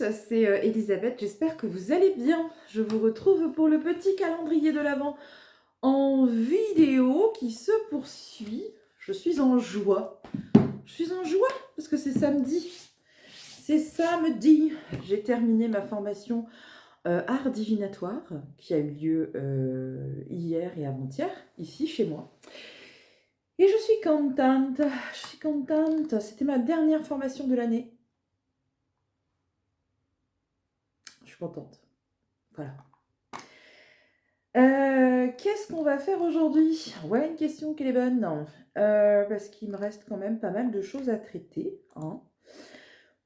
c'est Elisabeth, j'espère que vous allez bien. Je vous retrouve pour le petit calendrier de l'Avent en vidéo qui se poursuit. Je suis en joie. Je suis en joie parce que c'est samedi. C'est samedi. J'ai terminé ma formation art divinatoire qui a eu lieu hier et avant-hier, ici chez moi. Et je suis contente. Je suis contente. C'était ma dernière formation de l'année. Je suis contente. Voilà. Qu'est-ce qu'on va faire aujourd'hui? Voilà une question qui est bonne. Parce qu'il me reste quand même pas mal de choses à traiter, hein,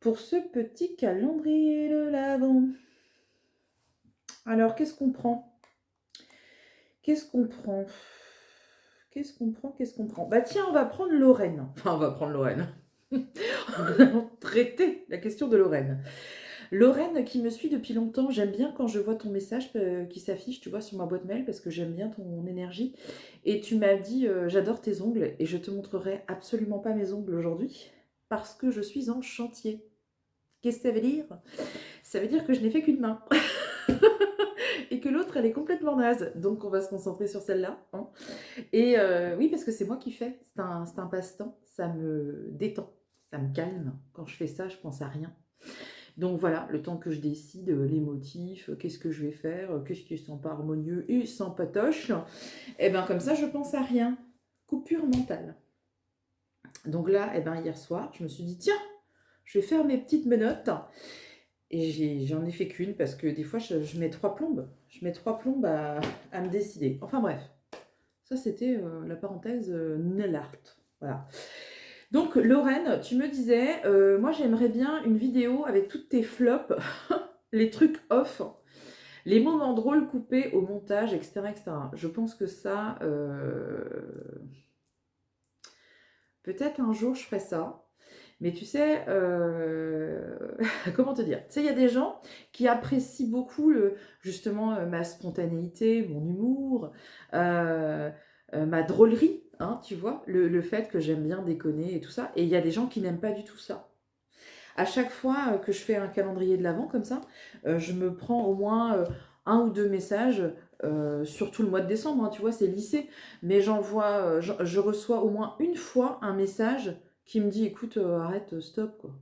pour ce petit calendrier de l'Avent. Alors, qu'est-ce qu'on prend? Qu'est-ce qu'on prend? Qu'est-ce qu'on prend? Bah tiens, on va prendre Lorraine. Enfin, on va prendre Lorraine. On va traiter la question de Lorraine. Lorraine qui me suit depuis longtemps, j'aime bien quand je vois ton message qui s'affiche, tu vois, sur ma boîte mail parce que j'aime bien ton énergie. Et tu m'as dit, j'adore tes ongles et je te montrerai absolument pas mes ongles aujourd'hui parce que je suis en chantier. Qu'est-ce que ça veut dire? Ça veut dire que je n'ai fait qu'une main et que l'autre, elle est complètement naze. Donc on va se concentrer sur celle-là, hein. Et oui, parce que c'est moi qui fais, c'est un passe-temps, ça me détend, ça me calme. Quand je fais ça, je pense à rien. Donc voilà, le temps que je décide les motifs, qu'est-ce que je vais faire, qu'est-ce qui est pas harmonieux et sans patoche, et bien comme ça je pense à rien. Coupure mentale. Donc là, hier soir, je me suis dit, tiens, je vais faire mes petites menottes. Et j'en ai fait qu'une parce que des fois je mets 3 plombes. Je mets 3 plombes à me décider. Enfin bref, ça c'était la parenthèse Nellart. Voilà. Donc Lorraine, tu me disais, moi j'aimerais bien une vidéo avec toutes tes flops, les trucs off, les moments drôles coupés au montage, etc. etc. Je pense que ça, peut-être un jour je ferai ça. Mais tu sais, comment te dire? Tu sais, il y a des gens qui apprécient beaucoup justement ma spontanéité, mon humour, ma drôlerie, hein, tu vois, le fait que j'aime bien déconner et tout ça. Et il y a des gens qui n'aiment pas du tout ça. À chaque fois que je fais un calendrier de l'Avent comme ça, je me prends au moins 1 ou 2 messages, surtout le mois de décembre, hein, tu vois, c'est lycée, mais je reçois au moins une fois un message qui me dit, écoute, arrête, stop, quoi.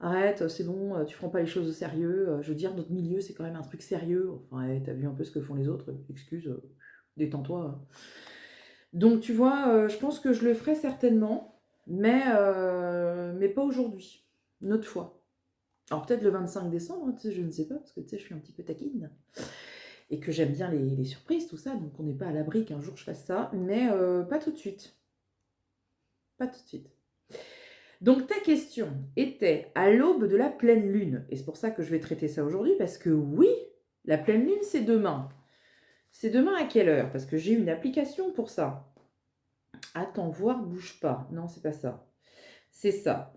Arrête, c'est bon, tu prends pas les choses au sérieux. Je veux dire, notre milieu, c'est quand même un truc sérieux. Enfin, t'as vu un peu ce que font les autres, excuse, détends-toi. Donc, tu vois, je pense que je le ferai certainement, mais pas aujourd'hui. Une autre fois. Alors peut-être le 25 décembre, tu sais, je ne sais pas, parce que tu sais, je suis un petit peu taquine. Et que j'aime bien les surprises, tout ça, donc on n'est pas à l'abri qu'un jour je fasse ça, mais pas tout de suite. Pas tout de suite. Donc ta question était à l'aube de la pleine lune. Et c'est pour ça que je vais traiter ça aujourd'hui, parce que oui, la pleine lune, c'est demain. C'est demain à quelle heure? Parce que j'ai une application pour ça. Attends, voir, bouge pas. Non, c'est pas ça. C'est ça.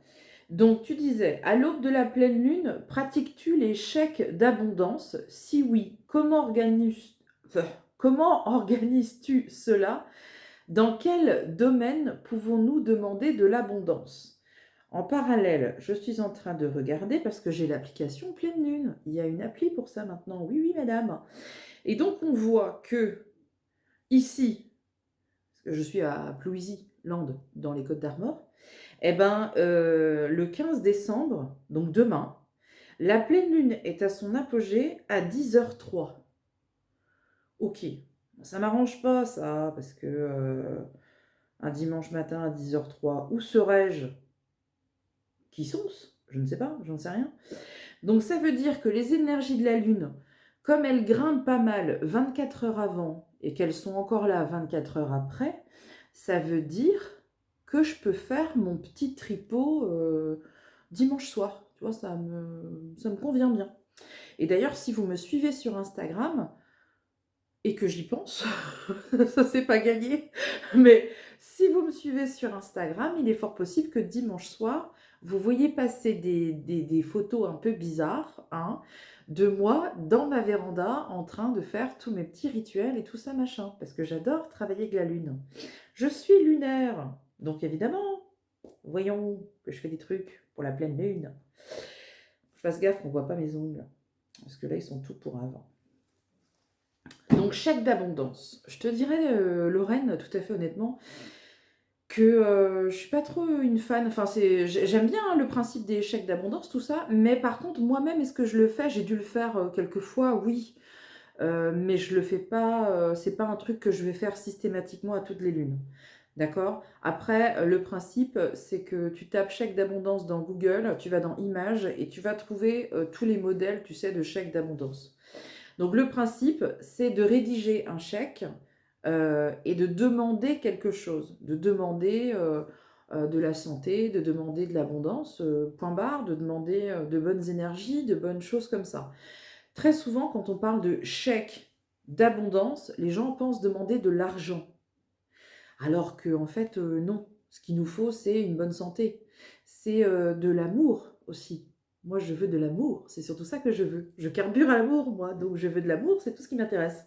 Donc tu disais, à l'aube de la pleine lune, pratiques-tu les chèques d'abondance? Si oui, comment organises-tu cela? Dans quel domaine pouvons-nous demander de l'abondance? En parallèle, je suis en train de regarder parce que j'ai l'application pleine lune. Il y a une appli pour ça maintenant. Oui, oui, madame. Et donc on voit que ici, parce que je suis à Plouisy, Land, dans les Côtes-d'Armor, le 15 décembre, donc demain, la pleine lune est à son apogée à 10h03. Ok, ça m'arrange pas ça, parce que un dimanche matin à 10h03, où serais-je? Qui sont-ce? Je ne sais pas, j'en sais rien. Donc ça veut dire que les énergies de la lune, comme elles grimpent pas mal 24 heures avant et qu'elles sont encore là 24 heures après, ça veut dire que je peux faire mon petit tripot dimanche soir. Tu vois, ça me convient bien. Et d'ailleurs, si vous me suivez sur Instagram, et que j'y pense, ça c'est pas gagné, mais si vous me suivez sur Instagram, il est fort possible que dimanche soir, vous voyez passer des photos un peu bizarres, hein, de moi dans ma véranda en train de faire tous mes petits rituels et tout ça machin, parce que j'adore travailler avec la lune. Je suis lunaire, donc évidemment, voyons que je fais des trucs pour la pleine lune. Je fasse gaffe qu'on ne voit pas mes ongles. Parce que là, ils sont tout pour avant. Donc, chèque d'abondance. Je te dirais, Lorraine, tout à fait honnêtement, que je suis pas trop une fan. Enfin, j'aime bien hein, le principe des chèques d'abondance, tout ça. Mais par contre, moi-même, est-ce que je le fais? J'ai dû le faire quelques fois, oui. Mais je le fais pas. C'est pas un truc que je vais faire systématiquement à toutes les lunes. D'accord? Après, le principe, c'est que tu tapes chèque d'abondance dans Google, tu vas dans Images et tu vas trouver tous les modèles, tu sais, de chèque d'abondance. Donc le principe, c'est de rédiger un chèque et de demander quelque chose, de demander de la santé, de demander de l'abondance, point barre, de demander de bonnes énergies, de bonnes choses comme ça. Très souvent, quand on parle de chèque d'abondance, les gens pensent demander de l'argent. Alors que en fait, non. Ce qu'il nous faut, c'est une bonne santé. C'est de l'amour aussi. Moi, je veux de l'amour. C'est surtout ça que je veux. Je carbure à l'amour, moi. Donc, je veux de l'amour, c'est tout ce qui m'intéresse.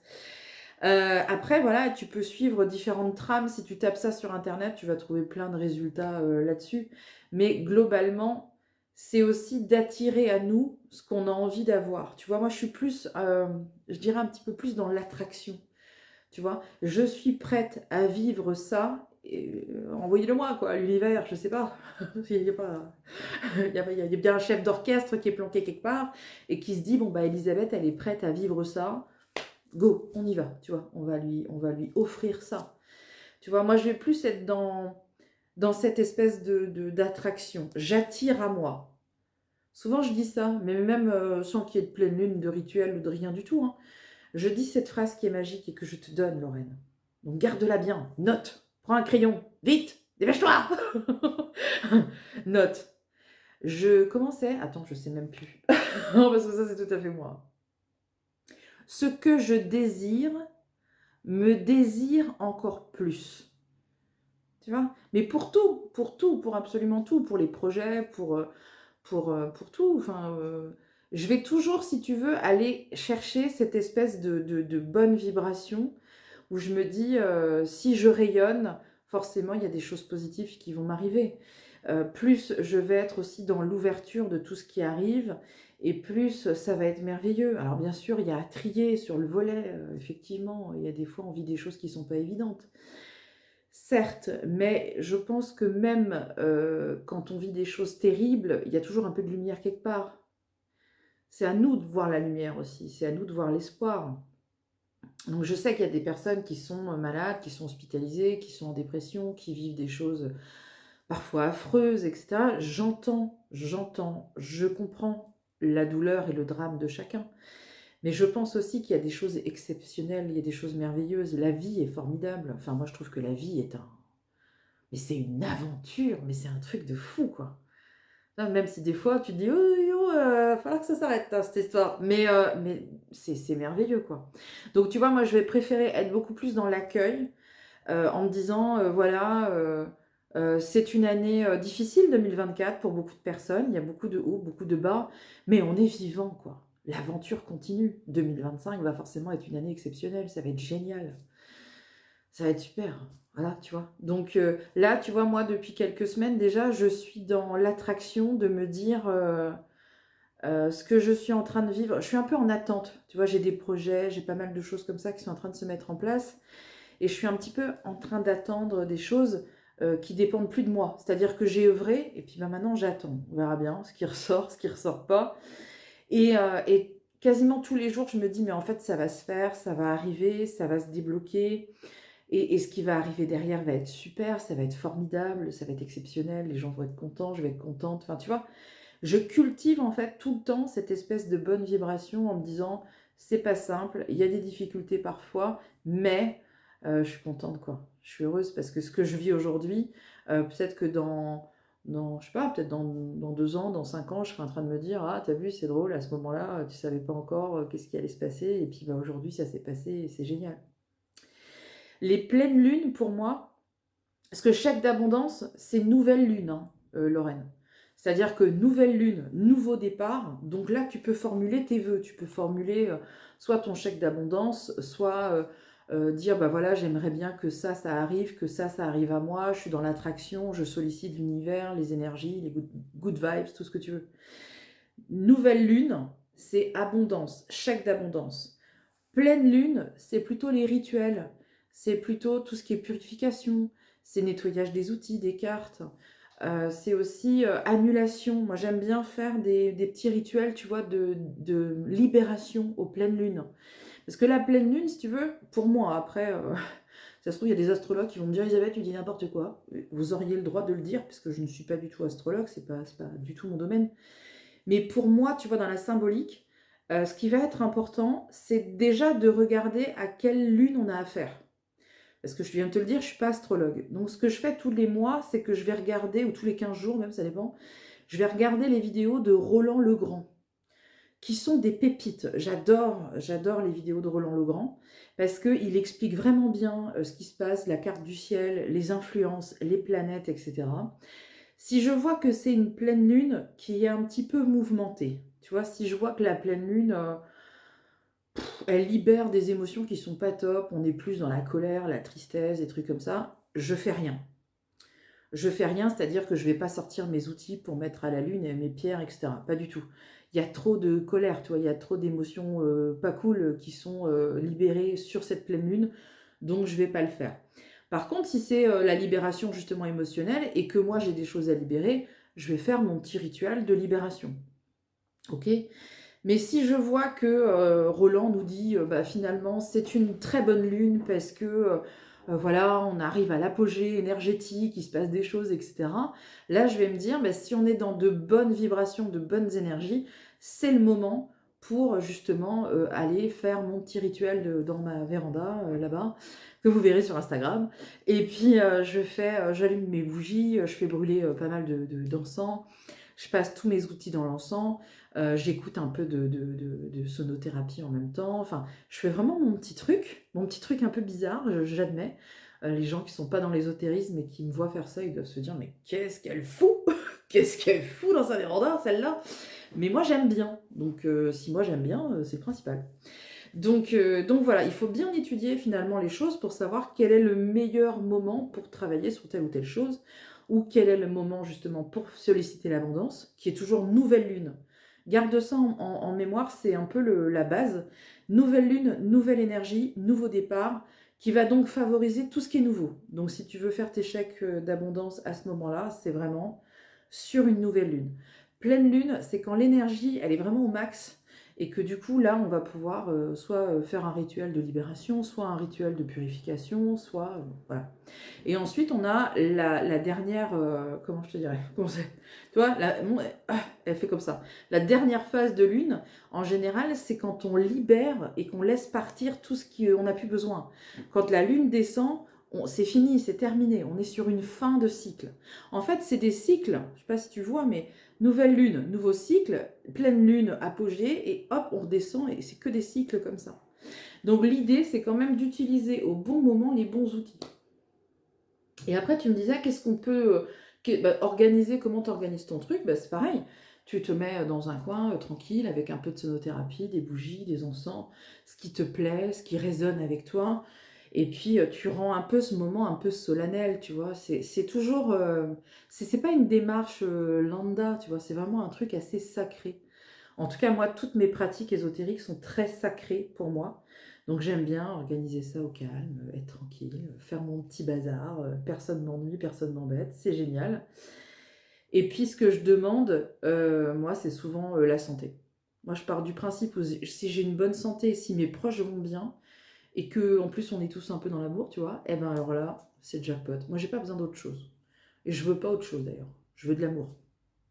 Après, voilà, tu peux suivre différentes trames. Si tu tapes ça sur Internet, tu vas trouver plein de résultats là-dessus. Mais globalement, c'est aussi d'attirer à nous ce qu'on a envie d'avoir. Tu vois, moi, je suis plus, je dirais un petit peu plus dans l'attraction. Tu vois, je suis prête à vivre ça. Envoyez-le-moi, quoi, à l'univers, je sais pas. Il y a pas, il y a bien un chef d'orchestre qui est planqué quelque part et qui se dit, bon, bah, Elisabeth, elle est prête à vivre ça. Go, on y va, tu vois, on va lui offrir ça. Tu vois, moi, je vais plus être dans cette espèce d'attraction. J'attire à moi. Souvent, je dis ça, mais même sans qu'il y ait de pleine lune, de rituel ou de rien du tout, hein. Je dis cette phrase qui est magique et que je te donne, Lorraine. Donc garde-la bien, note, prends un crayon, vite, dépêche-toi. Note. Comment c'est? Attends, je sais même plus. Non, parce que ça, c'est tout à fait moi. Ce que je désire me désire encore plus. Tu vois? Mais pour tout, pour absolument tout, pour les projets, pour tout. Enfin, je vais toujours, si tu veux, aller chercher cette espèce de bonne vibration où je me dis, si je rayonne, forcément, il y a des choses positives qui vont m'arriver. Plus je vais être aussi dans l'ouverture de tout ce qui arrive, et plus ça va être merveilleux. Alors bien sûr, il y a à trier sur le volet, effectivement, il y a des fois on vit des choses qui ne sont pas évidentes. Certes, mais je pense que même quand on vit des choses terribles, il y a toujours un peu de lumière quelque part. C'est à nous de voir la lumière aussi, c'est à nous de voir l'espoir. Donc je sais qu'il y a des personnes qui sont malades, qui sont hospitalisées, qui sont en dépression, qui vivent des choses parfois affreuses, etc. J'entends, je comprends la douleur et le drame de chacun. Mais je pense aussi qu'il y a des choses exceptionnelles, il y a des choses merveilleuses. La vie est formidable. Enfin, moi, je trouve que la vie est un... Mais c'est une aventure, mais c'est un truc de fou, quoi. Même si des fois, tu te dis, oh, va falloir que ça s'arrête, hein, cette histoire. Mais c'est merveilleux, quoi. Donc, tu vois, moi, je vais préférer être beaucoup plus dans l'accueil, en me disant, voilà, c'est une année difficile, 2024, pour beaucoup de personnes. Il y a beaucoup de hauts, beaucoup de bas, mais on est vivant, quoi. L'aventure continue. 2025 va forcément être une année exceptionnelle, ça va être génial. Ça va être super. Voilà, tu vois. Donc là, tu vois, moi, depuis quelques semaines déjà, je suis dans l'attraction de me dire ce que je suis en train de vivre. Je suis un peu en attente. Tu vois, j'ai des projets, j'ai pas mal de choses comme ça qui sont en train de se mettre en place. Et je suis un petit peu en train d'attendre des choses qui dépendent plus de moi. C'est-à-dire que j'ai œuvré et puis bah, maintenant j'attends. On verra bien ce qui ressort, ce qui ressort pas. Et quasiment tous les jours, je me dis, mais en fait, ça va se faire, ça va arriver, ça va se débloquer. Et ce qui va arriver derrière va être super, ça va être formidable, ça va être exceptionnel, les gens vont être contents, je vais être contente. Enfin, tu vois, je cultive en fait tout le temps cette espèce de bonne vibration en me disant, c'est pas simple, il y a des difficultés parfois, mais je suis contente, quoi. Je suis heureuse parce que ce que je vis aujourd'hui, peut-être que je sais pas, peut-être dans 2 ans, dans 5 ans, je serai en train de me dire, ah, t'as vu, c'est drôle, à ce moment-là, tu savais pas encore qu'est-ce qui allait se passer, et puis bah, aujourd'hui, ça s'est passé, et c'est génial. Les pleines lunes, pour moi, parce que chèque d'abondance, c'est nouvelle lune, hein, Lorraine. C'est-à-dire que nouvelle lune, nouveau départ. Donc là, tu peux formuler tes vœux. Tu peux formuler soit ton chèque d'abondance, soit dire, bah voilà, j'aimerais bien que ça arrive, que ça arrive à moi. Je suis dans l'attraction, je sollicite l'univers, les énergies, les good vibes, tout ce que tu veux. Nouvelle lune, c'est abondance, chèque d'abondance. Pleine lune, c'est plutôt les rituels, c'est plutôt tout ce qui est purification, c'est nettoyage des outils, des cartes, c'est aussi annulation. Moi, j'aime bien faire des petits rituels, tu vois, de libération aux pleines lunes. Parce que la pleine lune, si tu veux, pour moi, après, ça se trouve, il y a des astrologues qui vont me dire, Elisabeth, tu dis n'importe quoi. Vous auriez le droit de le dire, puisque je ne suis pas du tout astrologue, c'est pas du tout mon domaine. Mais pour moi, tu vois, dans la symbolique, ce qui va être important, c'est déjà de regarder à quelle lune on a affaire. Parce que je viens de te le dire, je ne suis pas astrologue. Donc ce que je fais tous les mois, c'est que je vais regarder, ou tous les 15 jours même, ça dépend, je vais regarder les vidéos de Roland Legrand, qui sont des pépites. J'adore les vidéos de Roland Legrand, parce qu'il explique vraiment bien ce qui se passe, la carte du ciel, les influences, les planètes, etc. Si je vois que c'est une pleine lune qui est un petit peu mouvementée, tu vois, si je vois que la pleine lune, elle libère des émotions qui sont pas top, on est plus dans la colère, la tristesse, des trucs comme ça, je fais rien. Je fais rien, c'est-à-dire que je vais pas sortir mes outils pour mettre à la lune et mes pierres, etc. Pas du tout. Il y a trop de colère, tu vois, il y a trop d'émotions pas cool qui sont libérées sur cette pleine lune, donc je vais pas le faire. Par contre, si c'est la libération justement émotionnelle et que moi j'ai des choses à libérer, je vais faire mon petit rituel de libération. Ok? Mais si je vois que Roland nous dit bah, finalement c'est une très bonne lune parce que voilà, on arrive à l'apogée énergétique, il se passe des choses, etc. Là, je vais me dire, bah, si on est dans de bonnes vibrations, de bonnes énergies, c'est le moment pour justement aller faire mon petit rituel dans ma véranda là-bas, que vous verrez sur Instagram. Et puis j'allume mes bougies, je fais brûler pas mal d'encens, je passe tous mes outils dans l'encens. J'écoute un peu de sonothérapie en même temps. Enfin, je fais vraiment mon petit truc un peu bizarre, j'admets. Les gens qui sont pas dans l'ésotérisme et qui me voient faire ça, ils doivent se dire mais qu'est-ce qu'elle fout? Qu'est-ce qu'elle fout dans sa véranda, celle-là? Mais moi j'aime bien. Donc si moi j'aime bien, c'est le principal. Donc voilà, il faut bien étudier finalement les choses pour savoir quel est le meilleur moment pour travailler sur telle ou telle chose, ou quel est le moment justement pour solliciter l'abondance, qui est toujours nouvelle lune. Garde ça en mémoire, c'est un peu la base. Nouvelle lune, nouvelle énergie, nouveau départ, qui va donc favoriser tout ce qui est nouveau. Donc si tu veux faire tes chèques d'abondance à ce moment-là, c'est vraiment sur une nouvelle lune. Pleine lune, c'est quand l'énergie, elle est vraiment au max, et que du coup, là, on va pouvoir soit faire un rituel de libération, soit un rituel de purification, soit... voilà. Et ensuite, on a la dernière... comment je te dirais? Tu vois, elle fait comme ça. La dernière phase de lune, en général, c'est quand on libère et qu'on laisse partir tout ce qu'on n'a plus besoin. Quand la lune descend, c'est fini, c'est terminé. On est sur une fin de cycle. En fait, c'est des cycles, je ne sais pas si tu vois, mais nouvelle lune, nouveau cycle, pleine lune, apogée, et hop, on redescend, et c'est que des cycles comme ça. Donc l'idée, c'est quand même d'utiliser au bon moment les bons outils. Et après, tu me disais, qu'est-ce qu'on peut organiser, comment tu organises ton truc? C'est pareil. Tu te mets dans un coin tranquille avec un peu de sonothérapie, des bougies, des encens, ce qui te plaît, ce qui résonne avec toi. Et puis, tu rends un peu ce moment un peu solennel, tu vois. C'est toujours... c'est pas une démarche lambda, tu vois. C'est vraiment un truc assez sacré. En tout cas, moi, toutes mes pratiques ésotériques sont très sacrées pour moi. Donc j'aime bien organiser ça au calme, être tranquille, faire mon petit bazar, personne m'ennuie, personne m'embête, c'est génial. Et puis ce que je demande, moi, c'est souvent la santé. Moi, je pars du principe où si j'ai une bonne santé, si mes proches vont bien, et que en plus on est tous un peu dans l'amour, tu vois, et ben alors là, c'est jackpot. Moi, j'ai pas besoin d'autre chose. Et je veux pas autre chose d'ailleurs. Je veux de l'amour.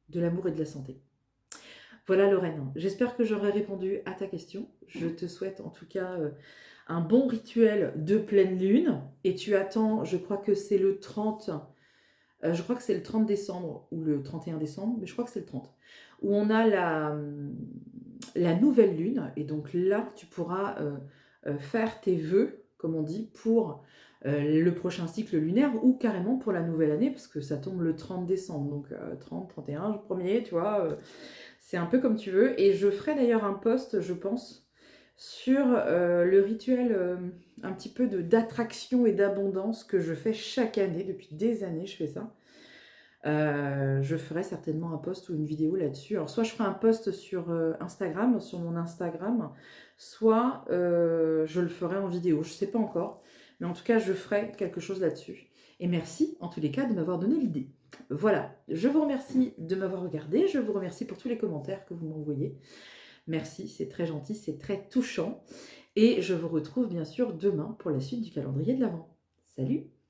De l'amour et de la santé. Voilà Lorraine, j'espère que j'aurai répondu à ta question. Je te souhaite en tout cas un bon rituel de pleine lune. Et tu attends, je crois que c'est le 30, je crois que c'est le 30 décembre ou le 31 décembre, mais je crois que c'est le 30, où on a la nouvelle lune. Et donc là, tu pourras faire tes vœux, comme on dit, pour le prochain cycle lunaire ou carrément pour la nouvelle année, parce que ça tombe le 30 décembre. Donc 30, 31, 1er, tu vois. C'est un peu comme tu veux. Et je ferai d'ailleurs un post, je pense, sur le rituel un petit peu d'attraction et d'abondance que je fais chaque année. Depuis des années, je fais ça. je ferai certainement un post ou une vidéo là-dessus. Alors, soit je ferai un post sur Instagram, sur mon Instagram, soit je le ferai en vidéo. Je ne sais pas encore, mais en tout cas, je ferai quelque chose là-dessus. Et merci, en tous les cas, de m'avoir donné l'idée. Voilà, je vous remercie de m'avoir regardé. Je vous remercie pour tous les commentaires que vous m'envoyez. Merci, c'est très gentil, c'est très touchant. Et je vous retrouve bien sûr demain pour la suite du calendrier de l'Avent. Salut!